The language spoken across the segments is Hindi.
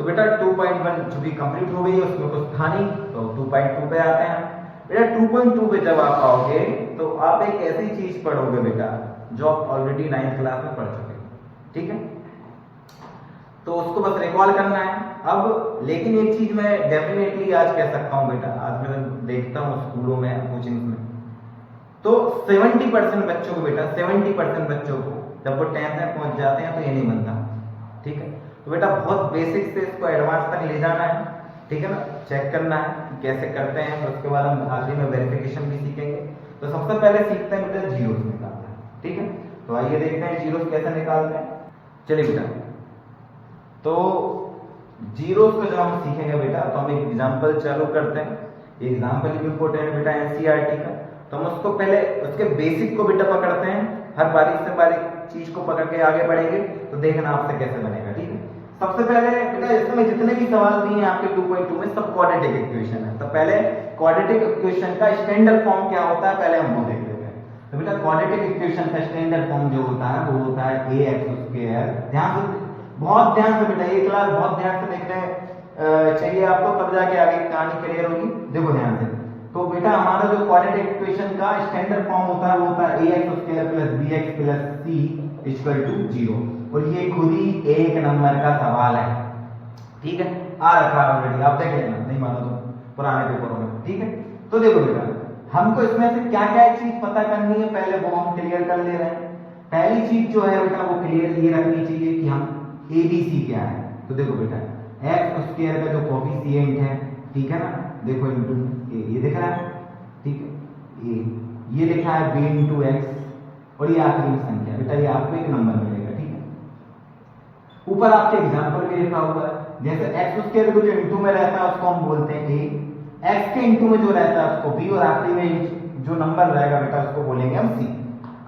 तो बेटा 2.1 चूंकि कंप्लीट हो गई है, उसमें कुछ था नहीं, तो 2.2 पे आते हैं। बेटा 2.2 पे जब आप आओगे तो आप एक ऐसी चीज पढ़ोगे बेटा जो आप ऑलरेडी 9th क्लास में पढ़ चुके हैं, ठीक है, तो उसको बस रिकॉल करना है। अब लेकिन एक चीज मैं डेफिनेटली आज कह सकता हूँ बेटा, आज मैं देखता हूँ स्कूलों में, कोचिंग में, तो 70% बच्चों को बेटा 70% बच्चों को जब वो 10th में पहुंच जाते हैं तो ये नहीं बनता, ठीक है। तो बेटा बहुत बेसिक से इसको एडवांस तक ले जाना है, ठीक है ना, चेक करना है कि कैसे करते हैं, और उसके बाद हम आखिरी में वेरिफिकेशन भी सीखेंगे। तो सबसे पहले सीखते हैं बेटा जीरोस निकालना, ठीक है। तो आइए देखते हैं जीरोस कैसे निकालते हैं। चलिए बेटा, तो जीरोस को जब हम सीखेंगे बेटा तो हम एक एग्जांपल चालू करते हैं। एग्जांपल इंपॉर्टेंट है बेटा एनसीईआरटी का, तो हम उसको पहले उसके बेसिक को बेटा पकड़ते हैं, हर बारीक से बारीक चीज को पकड़ के आगे बढ़ेंगे, तो देखना आपसे कैसे बनेगा, ठीक है। सबसे पहले बेटा इसमें जितने भी सवाल दिए हैं आपके 2.2 में सब क्वाड्रेटिक इक्वेशन है, तो पहले क्वाड्रेटिक इक्वेशन का स्टैंडर्ड फॉर्म क्या होता है पहले हम वो देख लेते हैं। तो बेटा क्वाड्रेटिक इक्वेशन का स्टैंडर्ड फॉर्म जो होता है वो होता है ax²। ध्यान से, बहुत ध्यान से बेटा, ये क्लास बहुत ध्यान से देखने चाहिए आपको, तब जाके आगे कहानी क्लियर होगी। देखो ध्यान से, तो बेटा हमारा जो क्वाड्रेटिक इक्वेशन का स्टैंडर्ड फॉर्म होता है वो होता है ax² + bx + c = 0, और ये खुद ही एक नंबर का सवाल है, ठीक है, आ रखा है ऑलरेडी, आप देख लेना, नहीं मानो तो पुराने पेपरों में, ठीक है। तो देखो बेटा हमको इसमें से क्या क्या चीज पता करनी है, पहले वो हम क्लियर कर ले रहे हैं। पहली चीज जो है बेटा वो क्लियर ये रखनी चाहिए कि हम एबीसी क्या है। तो देखो बेटा x² का जो कोफिशिएंट है, ठीक है ना, देखो इनटू ये दिख रहा है, ठीक है, ये लिखा है b × x, और ये आखिरी संख्या बेटा ये आपको एक नंबर मिलेगा, ठीक है। ऊपर आपके एग्जांपल भी लिखा हुआ है, जैसे x² को जो इंटू में रहता है उसको हम बोलते हैं a, x के इंटू में जो रहता है उसको b, और आखिरी में जो नंबर रहेगा बेटा उसको बोलेंगे हम c।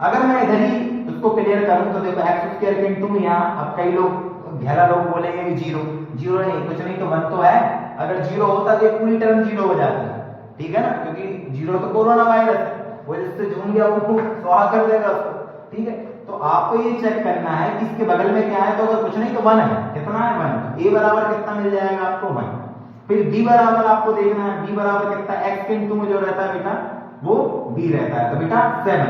अगर मैं इधर ही उसको क्लियर करूं तो देखो x² के इंटू में यहाँ, अब कई लोग घेरा लोग बोलेंगे कि 0 नहीं, कुछ नहीं तो 1 तो है, अगर 0 होता तो ये पूरी टर्म 0 हो जाती है, ठीक है ना, क्योंकि 0 तो कोरोना वायरस है, वो जिससे झूम गया वो स्वाहा कर देगा उसको, ठीक है। तो आपको ये चेक करना है कि इसके बगल में क्या है, तो अगर कुछ नहीं तो 1 है, कितना है 1, a बराबर कितना मिल जाएगा आपको 1। फिर b बराबर आपको देखना है, b बराबर कितना, x के इंटू में जो रहता है बेटा वो b रहता है, तो बेटा 7,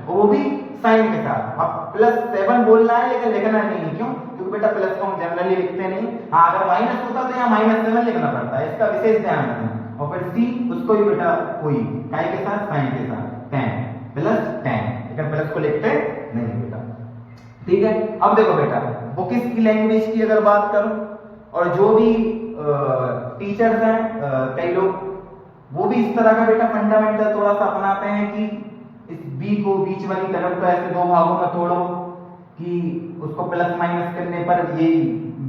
और वो भी साइन के साथ। अब +7 बोलना है लेकिन लिखना नहीं है, क्यों, क्योंकि बेटा प्लस को हम जनरली लिखते नहीं, हाँ अगर माइनस होता तो यहाँ -7 लिखना पड़ता है, इसका विशेष ध्यान रखना। और फिर c उसको भी बेटा वही काय के साथ, साइन के साथ, 10 + 10, लेकिन प्लस को लिखते नहीं बेटा, ठीक है। अब देखो बेटा बुक्स की लैंग्वेज की अगर बात करूं, और जो भी टीचर्स हैं कई लोग वो भी इस तरह का बेटा फंडामेंटल थोड़ा सा अपनाते हैं कि इस b को बीच वाली कलम को ऐसे दो भागों में तोड़ो कि उसको प्लस माइनस करने पर ये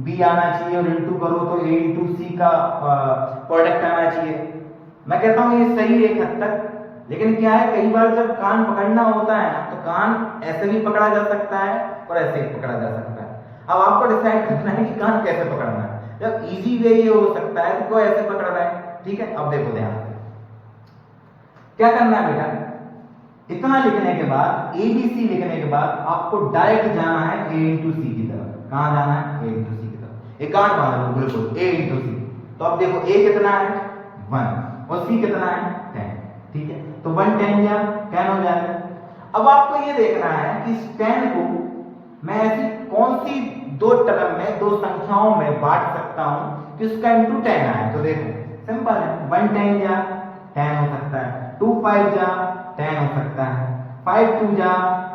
b आना चाहिए, और इंटू करो तो a × c का प्रोडक्ट आना चाहिए। मैं कहता हूँ ये सही है एक हद तक, लेकिन क्या है कई बार जब कान पकड़ना होता है ना तो कान ऐसे भी पकड़ा जा सकता है और ऐसे भी पकड़ा जा सकता है। अब आपको डिसाइड करना है कि कान कैसे पकड़ना है। जब इजी वे ये हो सकता है तो कोई ऐसे पकड़ रहा है, ठीक है। अब देखो ध्यान क्या करना है बेटा, इतना लिखने के बाद ABC लिखने के बाद आपको डायरेक्ट जाना है A × C की तरफ। कहां जाना है, A × C की तरफ। एक गांठ बांध लो बिल्कुल, A × C। तो अब देखो A कितना है 1 और C कितना है 10, ठीक है। तो 1 10 या 10 हो जाएगा। अब आपको ये देखना है कि इस 10 को मैं ऐसी कौन सी दो टर्म में, दो संख्याओं में बांट सकता हूं कि उसका इंटू 10 आए। तो देखो सिंपल है, 1 10 जा 10 हो सकता है, 2 5 जा 10 हो सकता है, 5 2 जा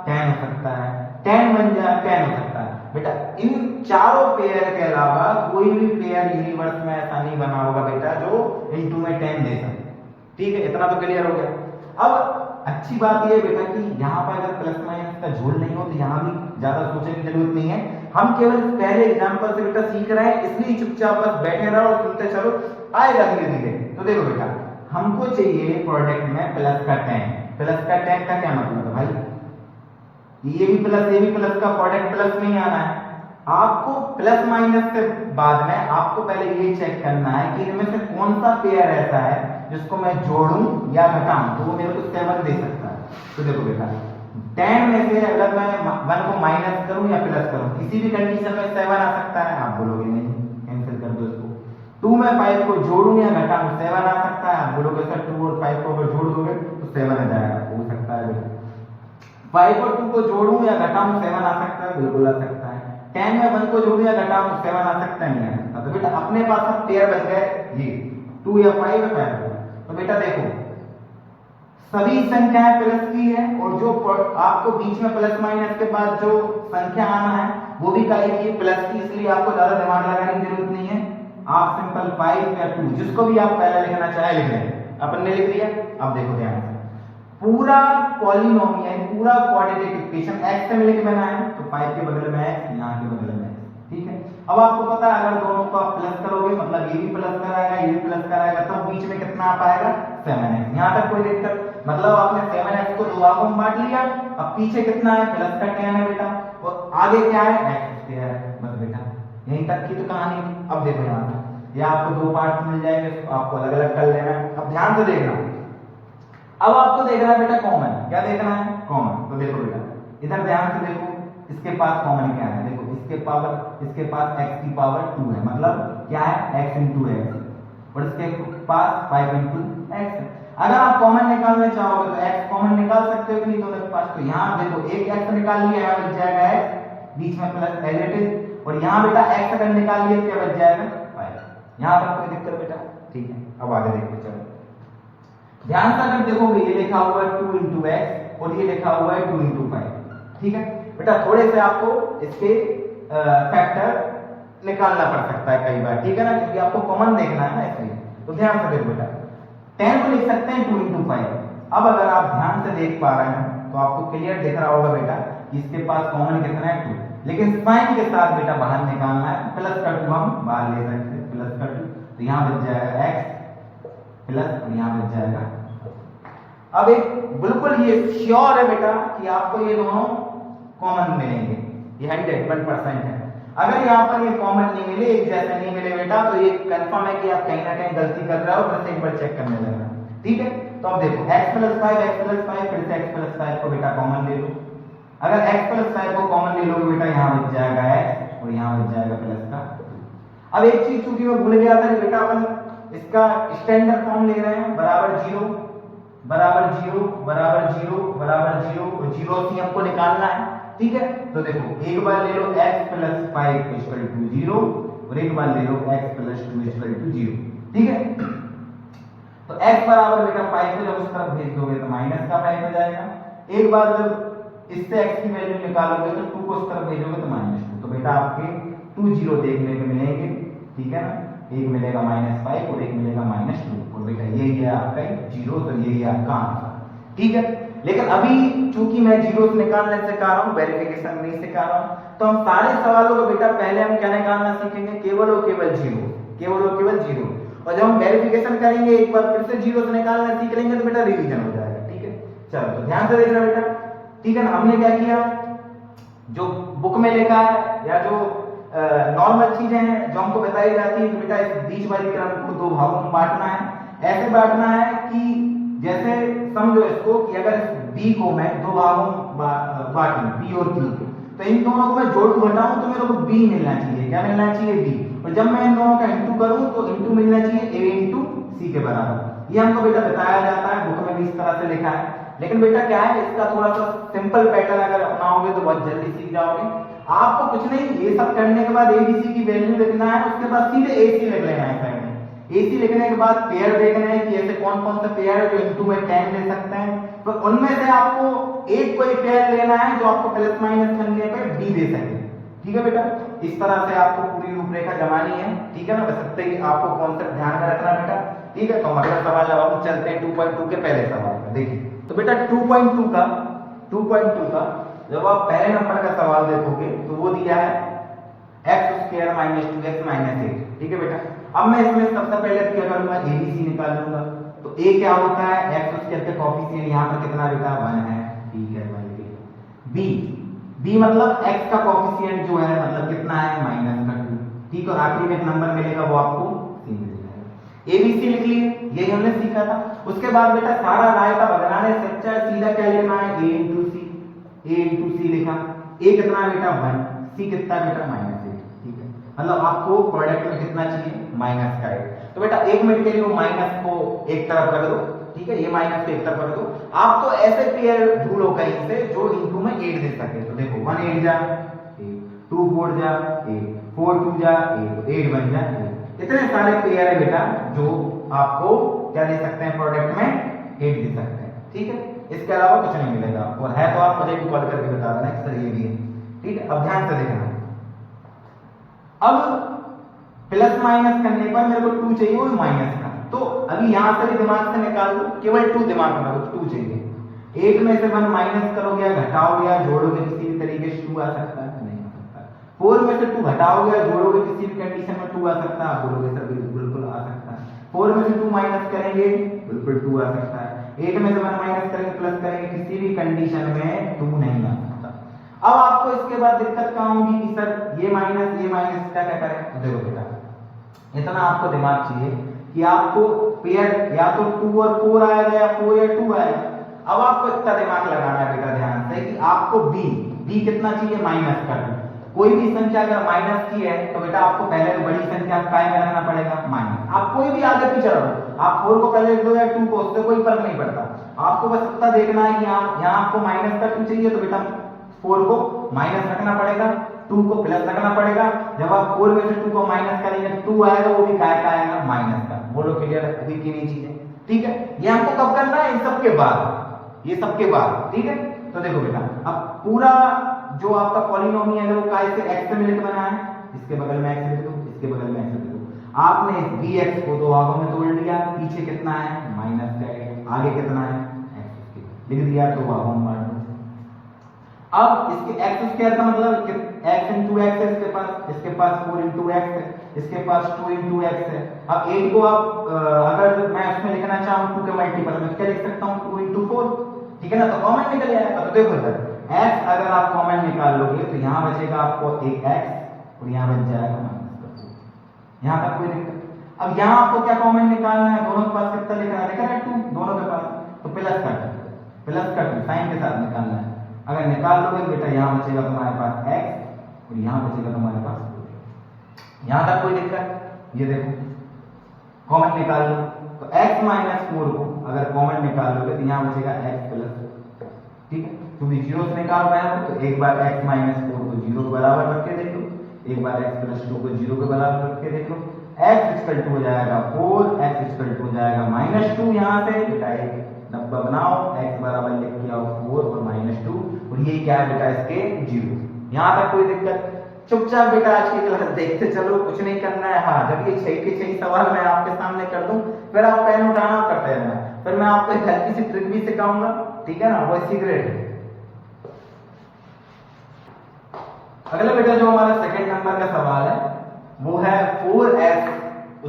10 हो सकता है, 10 1 जा 10 हो सकता है। बेटा इन चारों पेयर के अलावा कोई भी पेयर यूनिवर्स में ऐसा नहीं बना होगा बेटा जो इंटू में 10 दे सके, ठीक है। इतना तो क्लियर हो गया। अब अच्छी बात यह बेटा कि यहाँ पर अगर प्लस माइनस का झोल नहीं हो तो यहाँ भी ज्यादा सोचने की जरूरत नहीं है। हम केवल पहले एग्जांपल से बेटा सीख रहे हैं, इसलिए चुपचाप बस बैठे रहो और सुनते चलो, आएगा धीरे धीरे। तो देखो बेटा हमको चाहिए प्रोडक्ट में प्लस का 10। प्लस का 10 का क्या मतलब है भाई, ये भी प्लस का प्रोडक्ट प्लस में ही आना है। आपको प्लस माइनस के बाद में आपको पहले ये चेक करना है कि इनमें से कौन सा पेयर ऐसा है जिसको मैं जोड़ूं या घटाऊं, तो वो मेरे को 7 दे सकता है। तो देखो बेटा 10 में से अगर मैं 1 को माइनस करूं या प्लस करूं, किसी भी कंडीशन में 7 आ सकता है। आप बोलोगे नहीं, कैंसिल कर दो इसको। 2 में 5 को जोड़ूं या घटाऊं 7 आ सकता है। आप बोलोगे सर 2 और 5 को अगर जोड़ दोगे तो 7 आ जाएगा, हो सकता है बेटा। 5 और 2 को जोड़ूं या घटाऊं 7 आ सकता है, बिल्कुल आ सकता है। 10 में 1 को जोड़ूं या घटाऊं 7 आ सकता है, नहीं आ सकता। तो बेटा अपने पास अब पेयर बच गए ये 2 या 5 या 5। तो बेटा देखो सभी संख्याएं प्लस की है और जो आपको बीच में प्लस माइनस के बाद जो संख्या आना है वो भी कही की प्लस की, इसलिए आपको ज्यादा दिमाग लगाने की जरूरत नहीं है। आप सिंपल 5 या 2 जिसको भी आप पहले लिखना चाहे लिख लें। अपन ने लिख दिया। अब देखो ध्यान से पूरा पॉलिनोमियल पूरा क्वाड्रेटिक इक्वेशन x से मिलके बना है, तो 5 के बगल में x, यहाँ के बगल में x, ठीक है। अब आपको पता है अगर दोनों को आप प्लस करोगे मतलब ये भी प्लस कराएगा ये भी प्लस कराएगा, तब बीच में कितना आ पाएगा 7x। यहाँ तक कोई दिक्कत, मतलब आपने 7x को दो भागों में बांट लिया। अब पीछे कितना है प्लस का 10 है बेटा, और आगे क्या है x स्क्वायर है, बस बेटा यहीं तक की तो कहानी है। अब देखो यहाँ पे ये आपको दो पार्ट मिल जाएंगे, आपको अलग अलग कर लेना है। अब ध्यान से देखना, अब आपको देखना है बेटा कॉमन, क्या देखना है कॉमन। तो देखो बेटा इधर ध्यान से देखो, इसके पास कॉमन क्या है, देखो इसके पास x की पावर 2 है, मतलब क्या है x into x, और इसके पास 5 into x है। अगर आप कॉमन निकालना चाहोगे तो x कॉमन निकाल सकते हो कि नहीं दोनों के पास। तो यहाँ देखो एक x निकाल लिया है, बच जाएगा x, बीच में प्लस एज इट इज, और यहाँ बेटा x अगर निकाल लिया क्या बच जाएगा 5। यहाँ पर कोई दिक्कत बेटा, ठीक है। अब आगे देखो, चलो ध्यान से अगर देखोगे ये लिखा हुआ है 2 into x और ये लिखा हुआ है 2 into 5, ठीक है बेटा। थोड़े से आपको इसके फैक्टर निकालना पड़ सकता है कई बार, ठीक है ना, क्योंकि आपको कॉमन देखना है ना इसलिए। तो ध्यान से देखो बेटा 10 को लिख सकते हैं 2 into 5। अब अगर आप ध्यान से देख पा रहे हैं तो आपको क्लियर दिख रहा होगा बेटा कि इसके पास कॉमन कितना है 2, लेकिन साइन के साथ बेटा बाहर निकालना है। प्लस का 2 हम बाहर ले सकते हैं, प्लस का 2, तो यहाँ बच जाएगा x प्लस, और यहाँ बच जाएगा। अब एक बिल्कुल ये श्योर है बेटा कि आपको ये दोनों कॉमन मिलेंगे, ये 100% है। अगर यहाँ पर ये कॉमन नहीं मिले, एक जैसे नहीं मिले बेटा, तो ये कंफर्म है कि आप कहीं ना कहीं गलती कर रहे हो, फिर से एक बार चेक करने लगना, ठीक है। तो अब देखो x प्लस 5 फिर से x प्लस 5 को बेटा कॉमन ले लो। अगर x प्लस 5 को कॉमन ले लोगे बेटा, यहाँ बच जाएगा x और यहाँ बच जाएगा प्लस का 2। अब एक चीज चूंकि मैं भूल गया था कि बेटा अपन इसका स्टैंडर्ड फॉर्म ले रहे हैं, बराबर 0 बराबर 0 बराबर 0 बराबर 0, और 0 से हमको निकालना है, ठीक है। तो देखो एक बार ले लो x प्लस 5 इक्वल टू 0 और एक बार ले लो x प्लस 2 इक्वल टू 0, ठीक है। तो x बराबर बेटा 5 को जब उस तरफ भेज दोगे तो माइनस का 5 हो जाएगा। एक बार जब इससे x की वैल्यू निकालोगे तो 2 को उस तरफ भेजोगे तो -2, तो बेटा आपके 2 0 देखने को मिलेंगे, ठीक है ना। एक मिलेगा -5 और एक मिलेगा -2, और बेटा यही है आपका 0, तो यही है आपका आंसर, ठीक है। लेकिन अभी चूंकि मैं जीरो निकालने सिखा रहा हूँ, वेरिफिकेशन नहीं सिखा रहा हूँ, तो हम सारे सवालों को बेटा पहले हम क्या निकालना सीखेंगे, केवल और केवल जीरो, केवल और केवल जीरो। और जब हम वेरिफिकेशन करेंगे एक बार फिर से जीरो से निकालना सीख लेंगे तो बेटा रिवीजन हो जाएगा, ठीक है। चलो तो ध्यान से देखना बेटा, ठीक है ना। हमने क्या किया, जो बुक में लिखा है या जो नॉर्मल चीजें हैं जो हमको बताई जाती है कि बेटा इस बीच वाली क्रम को दो भागों में बांटना है। ऐसे बांटना है कि जैसे समझो इसको कि अगर इस बी को मैं दो भागों बांटूं, बी और क्यू, तो इन दोनों को मैं जोड़ू घटाऊं तो मेरे को बी मिलना चाहिए, क्या मिलना चाहिए, बी। और जब मैं इन दोनों का इंटू करूं तो इंटू मिलना चाहिए ए इंटू सी के बराबर। ये हमको बेटा बताया जाता है, बुक में भी इस तरह से लिखा है। लेकिन बेटा क्या है, इसका थोड़ा सा सिंपल पैटर्न अगर अपनाओगे तो बहुत जल्दी सीख जाओगे। आपको कुछ नहीं, ये सब करने के बाद एबीसी की वैल्यू लिखना है, उसके बाद सीधे एसी लिख लेना है साइड में। एसी लिखने के बाद पेयर देखना है कि ऐसे कौन कौन से पेयर है जो इनटू में 10 ले सकते हैं, तो उनमें से आपको एक कोई पेयर लेना है जो आपको प्लस माइनस करने पे बी दे सके, ठीक है बेटा। इस तरह से आपको पूरी रूपरेखा जमानी है, ठीक है ना। बस इतना ही आपको कॉन्सेप्ट ध्यान में रखना बेटा, ठीक है। तो हम अगला सवाल अब हम चलते हैं 2.2 के पहले सवाल पर। देखिए तो बेटा 2.2 का जब आप पहले नंबर का सवाल देखोगे तो वो दिया है x² - 2x - 8, ठीक है बेटा। अब मैं इसमें सबसे पहले क्या करूंगा, एबीसी निकाल लूंगा। तो a क्या होता है, x² के कोएफिशिएंट यहाँ पर कितना बेटा 1 है, ठीक है 1। b मतलब x का कोएफिशिएंट जो है मतलब कितना है -2, ठीक। और आखिरी में एक नंबर मिलेगा वो आपको c मिल जाएगा। एबीसी लिख लिए, यही हमने सीखा था। उसके बाद बेटा सारा रायता बनाने से अच्छा सीधा क्या लिखना है, a into c लिखा। a कितना बेटा 1, c कितना बेटा -8, ठीक है। मतलब आपको प्रोडक्ट में कितना चाहिए, माइनस का 8। तो बेटा 1 मिनट के लिए वो माइनस को एक तरफ रख दो, ठीक है, ये माइनस को एक तरफ रख दो। आप तो ऐसे पेयर ढूंढो कहीं से जो इनटू में 8 दे सके। तो देखो 1 8 जा 8, 2 4 जा 8, 4 2 जा 8, 8 बन जा 8। इतने सारे पेयर है बेटा जो आपको क्या दे सकते हैं, प्रोडक्ट में 8 दे सकते हैं, ठीक है। इसके अलावा कुछ नहीं मिलेगा आपको, है तो आप मुझे भी कॉल करके बता देना सर ये भी है, ठीक है। अब ध्यान से देखना, अब प्लस माइनस करने पर मेरे को 2 चाहिए, वो माइनस का। तो अभी यहां से भी दिमाग से निकाल दो, केवल 2 दिमाग में रखो, 2 चाहिए। 8 में से 1 माइनस करोगे या घटाओगे या जोड़ोगे, किसी भी तरीके से 2 आ सकता है, नहीं आ सकता। 4 में से 2 घटाओगे या जोड़ोगे, किसी भी कंडीशन में 2 आ सकता है, आप बोलोगे सर बिल्कुल आ सकता है। 4 में से 2 माइनस करेंगे, बिल्कुल 2 आ सकता है। 8 में से 1 माइनस करेंगे, प्लस करेंगे, किसी भी कंडीशन में 2 नहीं आ सकता। अब आपको इसके बाद दिक्कत क्या होगी कि सर ये माइनस क्या क्या करें। तो देखो बेटा इतना आपको दिमाग चाहिए कि आपको पेयर या तो 2 और 4 आएगा या 4 या 2 आएगा। अब आपको इतना दिमाग लगाना है बेटा ध्यान से कि आपको बी कितना चाहिए, माइनस का 2। कोई भी संख्या अगर माइनस की है तो बेटा आपको पहले तो बड़ी संख्या काय में रखना पड़ेगा, माइनस। आप कोई भी आगे पीछे रखो, आप 4 को पहले लिख दो या 2 को, उससे कोई फर्क नहीं पड़ता। आपको बस इतना देखना है कि यहाँ आपको माइनस का 2 चाहिए, तो बेटा 4 को माइनस रखना पड़ेगा, 2 को प्लस रखना पड़ेगा। जब आप 4 में से 2 को माइनस करेंगे, 2 आएगा, वो भी काय का आएगा, माइनस का। बोलो क्लियर अभी की नहीं चीजें, ठीक है। ये हमको कब करना है, इन सब के बाद, ये सब के बाद, ठीक है। तो देखो बेटा अब पूरा जो आपका पॉलिनोमियल है वो काय से, x से मिलकर बना है, इसके बगल में x लिख दो, इसके बगल में x लिख दो। आपने इस bx को 2 भागों में तोड़ लिया, पीछे कितना है, माइनस का, आगे कितना है, x लिख दिया, 2 भागों में बांट दो। अब इसके x स्क्वायर का मतलब x into x है, इसके पास 4 into x है, इसके पास 2 into x है। अब 8 को आप अगर मैं इसमें लिखना चाहूं 2 के मल्टीपल में क्या लिख सकता हूं, 2 into 4, ठीक है ना। तो कॉमन निकल आएगा। तो देखो सर x अगर आप कॉमन निकाल लोगे तो यहां बचेगा आपको एक x और यहां बच जाएगा माइनस का 4। यहां तक कोई दिक्कत। अब यहां आपको क्या कॉमन निकालना है, दोनों के पास कितना लिखना है, देखा है 2 दोनों के पास, तो प्लस का 2 साइन के साथ निकालना है। अगर निकाल लोगे तो बेटा यहां बचेगा तुम्हारे पास x और यहां बचेगा तुम्हारे पास 4। यहां तक कोई दिक्कत। ये देखो कॉमन निकाल लो, तो x माइनस 4 को अगर कॉमन निकाल लोगे तो यहां बचेगा x प्लस 4, ठीक है। क्योंकि जीरो से निकाल रहे हो तो एक बार x माइनस 4 को 0 के बराबर रख के देख लो, एक बार x प्लस 2 को 0 के बराबर रख के देख लो। x इक्वल टू हो जाएगा 4, x इक्वल टू हो जाएगा -2। यहां से बेटा एक डब्बा बनाओ, x बराबर लिख के आओ 4 और -2, और ये क्या है बेटा इसके 0। यहां तक कोई दिक्कत। चुपचाप बेटा आज की क्लास देखते चलो, कुछ नहीं करना है। हाँ जब ये 6 के 6 सवाल मैं आपके सामने कर दूं फिर आप पेन उठाना करते रहना, फिर मैं आपको एक हल्की सी ट्रिक भी सिखाऊंगा, ठीक है ना, वो सीक्रेट है। अगला बेटा जो हमारा सेकंड नंबर का सवाल है वो है 4s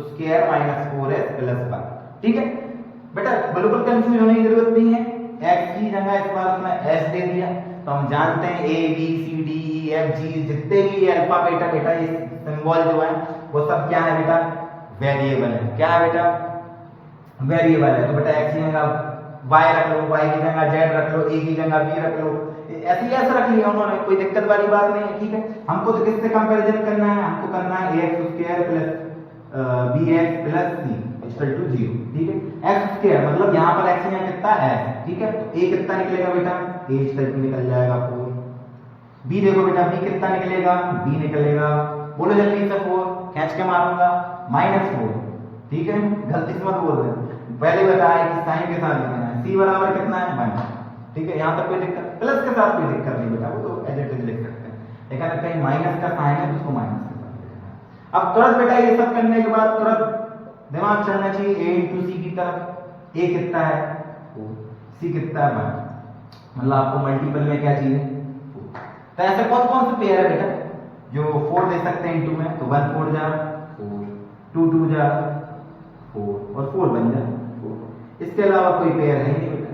square minus 4s plus 1, ठीक है। बेटा बिल्कुल कंफ्यूज होने की जरूरत नहीं है, x की जगह इस बार उसने s दे दिया, तो हम जानते हैं a b c d e f g जितने भी अल्फाबेट बेटा ये सिंबल जो है वो सब क्या है बेटा, वेरिएबल है। क्या है बेटा, वेरिएबल है। तो बेटा x की जगह y रख लो, y की जगह z रख लो, a की जगह b रख लो, ऐसे रख लिया उन्होंने, कोई दिक्कत वाली बात नहीं है, ठीक है। हमको तो किससे कंपैरिजन करना है, हमको करना है ax square plus bx plus c equal to 0, ठीक है। x स्क्वायर मतलब यहां पर x यहां कितना है, ठीक है। तो a कितना निकलेगा बेटा, a इक्वल टू निकल जाएगा 4। b देखो बेटा b कितना निकलेगा, b निकलेगा, बोलो जल्दी से 4 खींच के मारूंगा -4, ठीक है। गलती से मत बोल रहे, पहले बताया कि साइन के साथ लिखना है, c बराबर कितना है 1, ठीक है। यहां तक कोई दिक्कत, प्लस के साथ कोई दिक्कत नहीं बेटा, वो तो एज इट इज लिख सकते हैं, लेकिन अगर कहीं माइनस का साइन है तो उसको माइनस के साथ लिखना है। अब तुरंत बेटा ये सब करने के बाद तुरंत दिमाग चलना चाहिए a into c की तरफ। a कितना है 4, c कितना है 1, मतलब आपको मल्टीपल में क्या चाहिए 4। तो ऐसे कौन कौन से पेयर है बेटा जो 4 दे सकते हैं इनटू में, तो 1 4 जा 4, 2 2 जा 4 और 4 बन जा 4। इसके अलावा कोई पेयर है नहीं बेटा।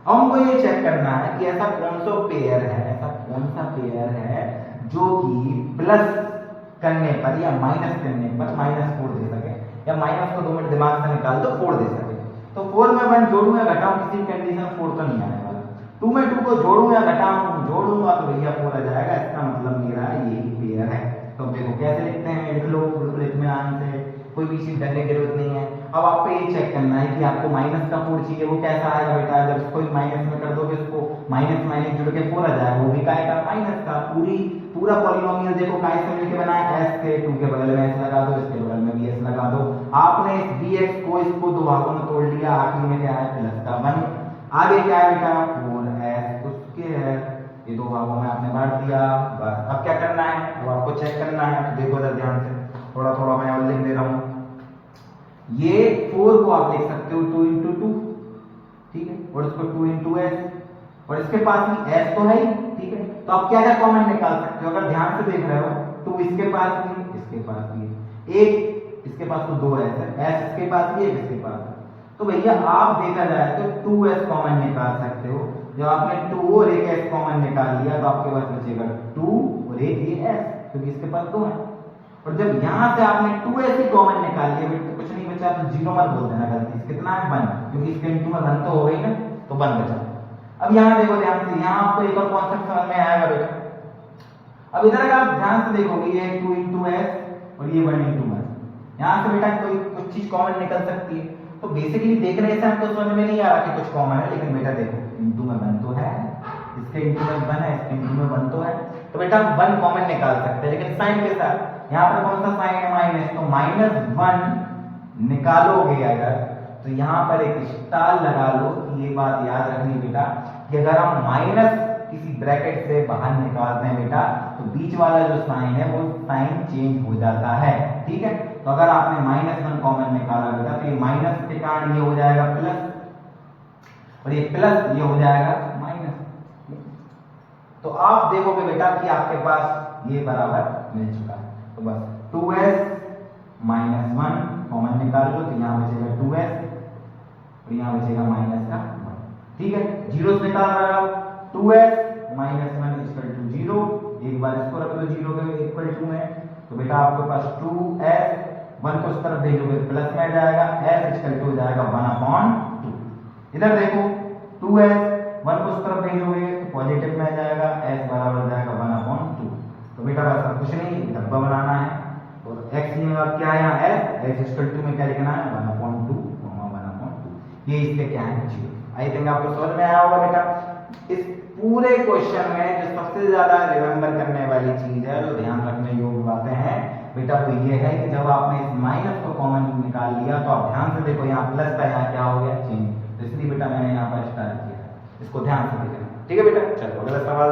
अब हमको ये चेक करना है कि ऐसा कौन सा पेयर है, ऐसा कौन सा पेयर है जो कि प्लस करने पर या माइनस करने पर -4 दे सके, या माइनस को 2 मिनट दिमाग से निकाल दो 4 दे सके। तो 4 में 1 जोड़ूं या घटाऊं, किसी कंडीशन 4 तो नहीं आने वाला। 2 में 2 को जोड़ूं या घटाऊं, जोड़ूंगा तो भैया 4 आ जाएगा। इसका मतलब मेरा यही पेयर है, तो देखो कैसे लिखते हैं, लिख लो बिल्कुल इत्मीनान से, कोई भी चीज डरने की जरूरत नहीं है। अब आपको ये चेक करना है कि आपको माइनस का 4 चाहिए, वो कैसा आएगा बेटा, जब इसको माइनस में कर दोगे इसको माइनस माइनस जुड़ के 4 आ जाएगा, वो भी का आएगा माइनस का। पूरा पॉलिनोमियल देखो काय से मिलके बना है, s से, 2 के बगल में s लगा दो, इसके बगल में भी s लगा दो। आपने इस dx को इसको दो भागों में तोड़ लिया, आखिर में क्या है प्लस का 1, आगे क्या है बेटा 4s उसके है, ये दो भागों में आपने बांट दिया। बस अब क्या करना है, अब आपको चेक करना है, तो देखो जरा ध्यान से, थोड़ा थोड़ा मैं और लिख दे रहा हूँ। ये 4 को आप लिख सकते हो 2 into 2, ठीक है, और इसको 2 into s, और इसके पास भी s तो है ही, ठीक है, तो आप क्या क्या कॉमन निकाल सकते हो, अगर ध्यान से देख रहे हो तो इसके पास भी, इसके पास भी एक, इसके पास तो 2 s है, s इसके पास भी है, इसके पास है, तो भैया आप देखा जाए तो 2s कॉमन निकाल सकते हो। जब आपने 2 और एक s कॉमन निकाल लिया तो आपके पास बचेगा 2 और एक ये s, क्योंकि इसके पास 2 है। और जब यहां से आपने 2s ही कॉमन निकाल लिया, तो कुछ नहीं बचा, तो 0 मत बोल देना गलती से, कितना है 1, क्योंकि इसके इनटू में 1 तो हो गई ना, तो 1 बचा। अब यहां देखो ध्यान से, यहां आपको एक और कॉन्सेप्ट समझ में आएगा बेटा। अब इधर अगर आप ध्यान से देखोगे, ये 2 into s और ये 1 into 1, यहां से बेटा कोई कुछ चीज कॉमन निकल सकती है, तो बेसिकली देखने से हमको समझ में नहीं आ रहा कि कुछ कॉमन है, लेकिन बेटा देखो इनटू में 1 तो है, इसके इनटू में 1 है, इसके इनटू में 1 तो है, तो बेटा हम 1 कॉमन निकाल सकते हैं, लेकिन साइन के साथ। यहाँ पर कौन सा साइन है माइनस, तो -1 निकालोगे अगर, तो यहाँ पर एक स्टार लगा लो कि ये बात याद रखनी बेटा कि अगर हम माइनस किसी ब्रैकेट से बाहर निकालते हैं बेटा, तो बीच वाला जो साइन है वो साइन चेंज हो जाता है, ठीक है। तो अगर आपने -1 कॉमन निकाला बेटा, तो ये माइनस के कारण ये हो जाएगा प्लस, और ये प्लस ये हो जाएगा माइनस। तो आप देखोगे बेटा कि आपके पास ये बराबर मिल चुका है, तो बस 2s -1 कॉमन निकाल लो, तो यहाँ बचेगा 2s और यहाँ बचेगा माइनस का 1, ठीक है। जीरो से निकाल रहे हो 2s -1 इक्वल टू 0, एक बार इसको रख दो 0 के इक्वल टू में, तो बेटा आपके पास 2s 1 को इस तरफ भेजोगे प्लस में आ जाएगा, s इक्वल टू हो जाएगा 1/2। इधर देखो 2s 1 को इस तरफ भेजोगे तो पॉजिटिव में आ जाएगा, s बराबर हो जाएगा 1/2। तो बेटा बस कुछ नहीं, डब्बा बनाना है, और x में अब क्या है यहाँ s इक्वल टू में क्या लिखना है 1/2, 1/2, ये इसके क्या है 0। आई थिंक आपको समझ में आया होगा बेटा। इस पूरे क्वेश्चन में जो सबसे ज्यादा रिमेंबर करने वाली चीज है, जो ध्यान रखने योग्य बातें हैं बेटा, वो ये है कि जब आपने इस माइनस को कॉमन निकाल लिया, तो आप ध्यान से देखो यहाँ प्लस था, यहाँ क्या हो गया चेंज, तो इसलिए बेटा मैंने यहाँ पर स्टार किया है, इसको ध्यान से देखना, ठीक है बेटा। चलो अगला सवाल